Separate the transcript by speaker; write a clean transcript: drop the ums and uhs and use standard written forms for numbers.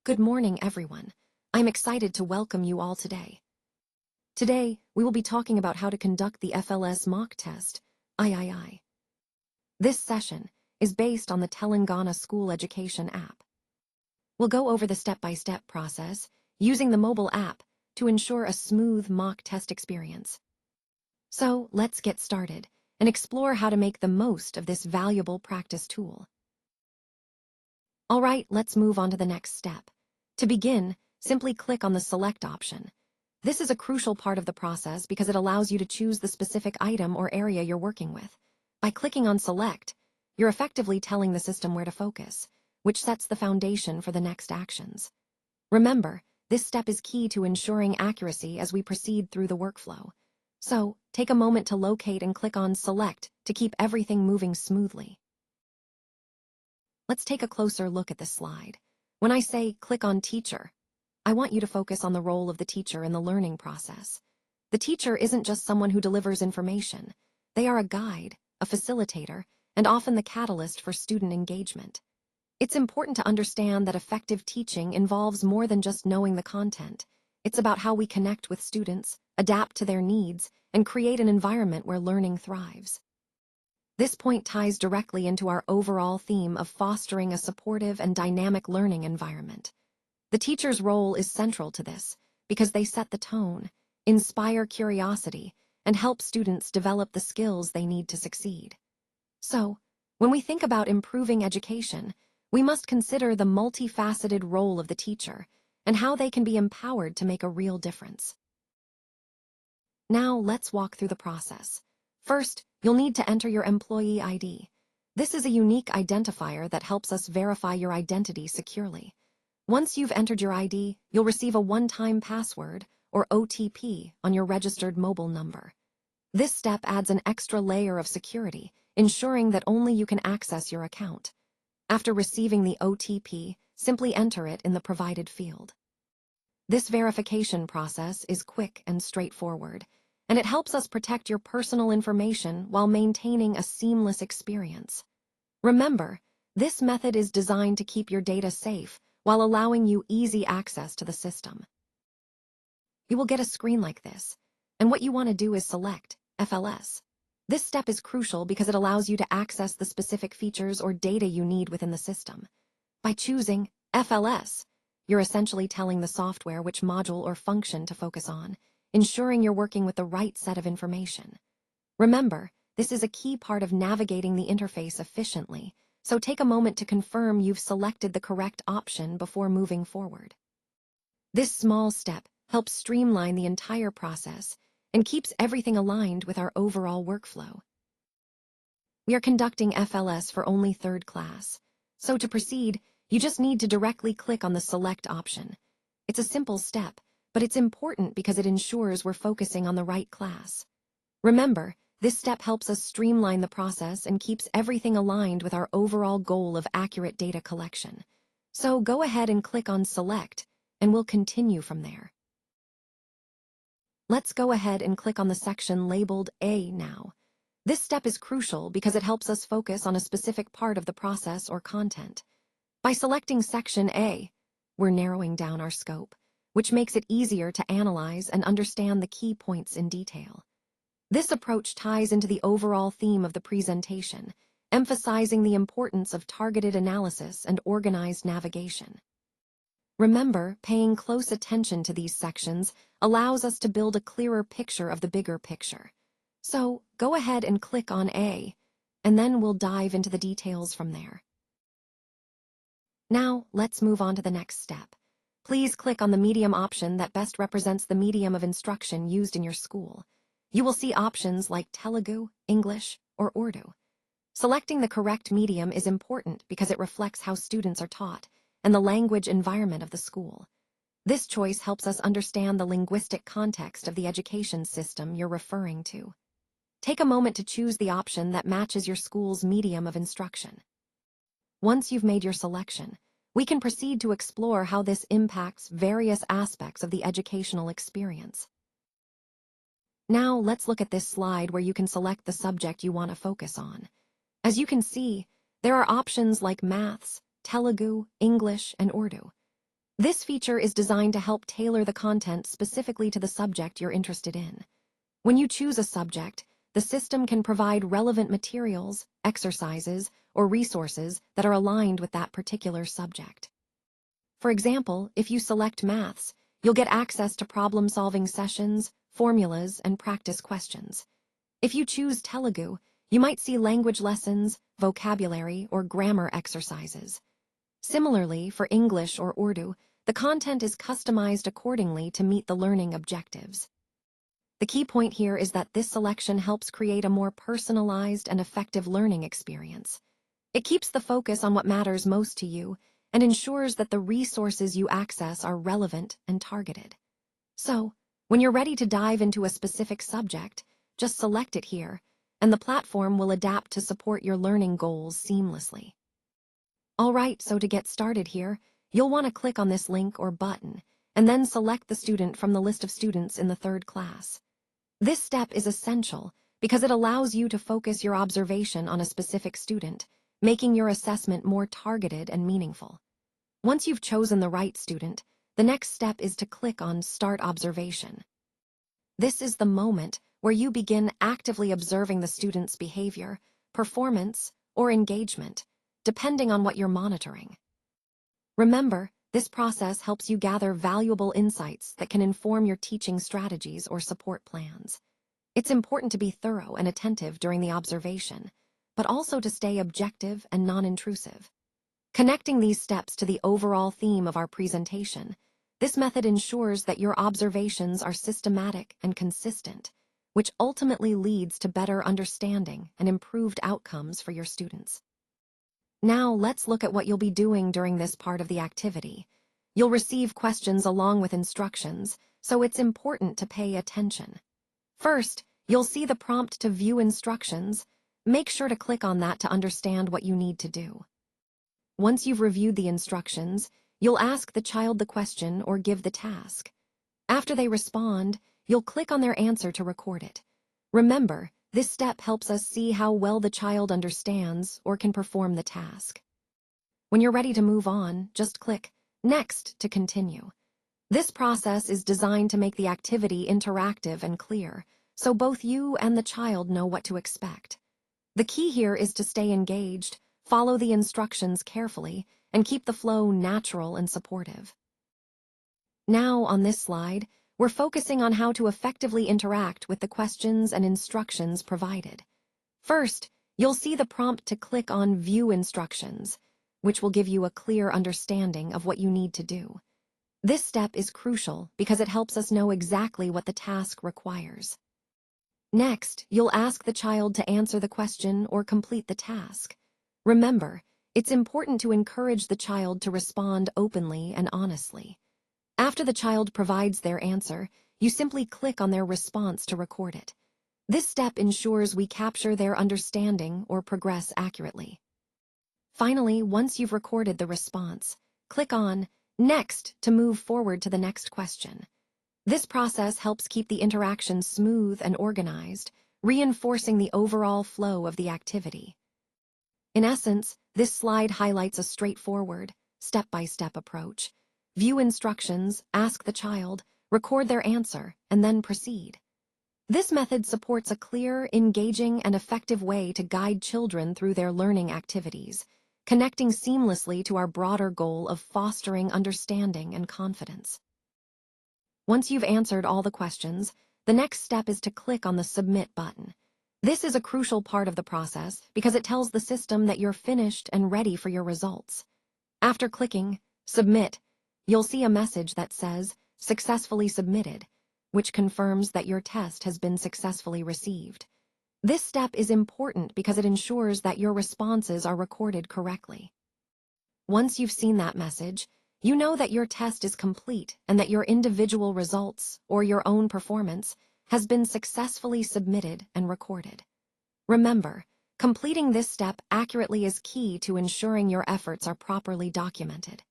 Speaker 1: Good morning, everyone. I'm excited to welcome you all today. Today, we will be talking about how to conduct the FLS mock test, III. This session is based on the Telangana School Education app. We'll go over the step-by-step process using the mobile app to ensure a smooth mock test experience. So, let's get started and explore how to make the most of this valuable practice tool. All right, let's move on to the next step. To begin, simply click on the Select option. This is a crucial part of the process because it allows you to choose the specific item or area you're working with. By clicking on Select, you're effectively telling the system where to focus, which sets the foundation for the next actions. Remember, this step is key to ensuring accuracy as we proceed through the workflow. So, take a moment to locate and click on Select to keep everything moving smoothly. Let's take a closer look at this slide. When I say click on Teacher, I want you to focus on the role of the teacher in the learning process. The teacher isn't just someone who delivers information. They are a guide, a facilitator, and often the catalyst for student engagement. It's important to understand that effective teaching involves more than just knowing the content. It's about how we connect with students, adapt to their needs, and create an environment where learning thrives. This point ties directly into our overall theme of fostering a supportive and dynamic learning environment. The teacher's role is central to this because they set the tone, inspire curiosity, and help students develop the skills they need to succeed. So, when we think about improving education, we must consider the multifaceted role of the teacher and how they can be empowered to make a real difference. Now, let's walk through the process. First, you'll need to enter your employee ID. This is a unique identifier that helps us verify your identity securely. Once you've entered your ID, you'll receive a one-time password, or OTP, on your registered mobile number. This step adds an extra layer of security, ensuring that only you can access your account. After receiving the OTP, simply enter it in the provided field. This verification process is quick and straightforward, and it helps us protect your personal information while maintaining a seamless experience. Remember, this method is designed to keep your data safe while allowing you easy access to the system. You will get a screen like this, and what you want to do is select FLS. This step is crucial because it allows you to access the specific features or data you need within the system. By choosing FLS, you're essentially telling the software which module or function to focus on, ensuring you're working with the right set of information. Remember, this is a key part of navigating the interface efficiently, so take a moment to confirm you've selected the correct option before moving forward. This small step helps streamline the entire process and keeps everything aligned with our overall workflow. We are conducting FLS for only third class, so to proceed, you just need to directly click on the Select option. It's a simple step, but it's important because it ensures we're focusing on the right class. Remember, this step helps us streamline the process and keeps everything aligned with our overall goal of accurate data collection. So go ahead and click on Select, and we'll continue from there. Let's go ahead and click on the section labeled A now. This step is crucial because it helps us focus on a specific part of the process or content. By selecting section A, we're narrowing down our scope, which makes it easier to analyze and understand the key points in detail. This approach ties into the overall theme of the presentation, emphasizing the importance of targeted analysis and organized navigation. Remember, paying close attention to these sections allows us to build a clearer picture of the bigger picture. So, go ahead and click on A, and then we'll dive into the details from there. Now, let's move on to the next step. Please click on the medium option that best represents the medium of instruction used in your school. You will see options like Telugu, English, or Urdu. Selecting the correct medium is important because it reflects how students are taught and the language environment of the school. This choice helps us understand the linguistic context of the education system you're referring to. Take a moment to choose the option that matches your school's medium of instruction. Once you've made your selection, we can proceed to explore how this impacts various aspects of the educational experience. Now, let's look at this slide where you can select the subject you want to focus on. As you can see, there are options like Maths, Telugu, English, and Urdu. This feature is designed to help tailor the content specifically to the subject you're interested in. When you choose a subject, the system can provide relevant materials, exercises, or resources that are aligned with that particular subject. For example, if you select maths, you'll get access to problem-solving sessions, formulas, and practice questions. If you choose Telugu, you might see language lessons, vocabulary, or grammar exercises. Similarly, for English or Urdu, the content is customized accordingly to meet the learning objectives. The key point here is that this selection helps create a more personalized and effective learning experience. It keeps the focus on what matters most to you and ensures that the resources you access are relevant and targeted. So, when you're ready to dive into a specific subject, just select it here, and the platform will adapt to support your learning goals seamlessly. Alright, so to get started here, you'll want to click on this link or button, and then select the student from the list of students in the third class. This step is essential because it allows you to focus your observation on a specific student, making your assessment more targeted and meaningful. Once you've chosen the right student, the next step is to click on Start Observation. This is the moment where you begin actively observing the student's behavior, performance, or engagement, depending on what you're monitoring. Remember, this process helps you gather valuable insights that can inform your teaching strategies or support plans. It's important to be thorough and attentive during the observation, but also to stay objective and non-intrusive. Connecting these steps to the overall theme of our presentation, this method ensures that your observations are systematic and consistent, which ultimately leads to better understanding and improved outcomes for your students. Now, let's look at what you'll be doing during this part of the activity. You'll receive questions along with instructions, so it's important to pay attention. First, you'll see the prompt to view instructions. Make sure to click on that to understand what you need to do. Once you've reviewed the instructions, you'll ask the child the question or give the task. After they respond, you'll click on their answer to record it. Remember, this step helps us see how well the child understands or can perform the task. When you're ready to move on, just click Next to continue. This process is designed to make the activity interactive and clear, so both you and the child know what to expect. The key here is to stay engaged, follow the instructions carefully, and keep the flow natural and supportive. Now, on this slide, we're focusing on how to effectively interact with the questions and instructions provided. First, you'll see the prompt to click on View Instructions, which will give you a clear understanding of what you need to do. This step is crucial because it helps us know exactly what the task requires. Next, you'll ask the child to answer the question or complete the task. Remember, it's important to encourage the child to respond openly and honestly. After the child provides their answer, you simply click on their response to record it. This step ensures we capture their understanding or progress accurately. Finally, once you've recorded the response, click on Next to move forward to the next question. This process helps keep the interaction smooth and organized, reinforcing the overall flow of the activity. In essence, this slide highlights a straightforward, step-by-step approach. View instructions, ask the child, record their answer, and then proceed. This method supports a clear, engaging, and effective way to guide children through their learning activities, connecting seamlessly to our broader goal of fostering understanding and confidence. Once you've answered all the questions, the next step is to click on the Submit button. This is a crucial part of the process because it tells the system that you're finished and ready for your results. After clicking Submit, you'll see a message that says, Successfully submitted, which confirms that your test has been successfully received. This step is important because it ensures that your responses are recorded correctly. Once you've seen that message, you know that your test is complete and that your individual results, or your own performance, has been successfully submitted and recorded. Remember, completing this step accurately is key to ensuring your efforts are properly documented.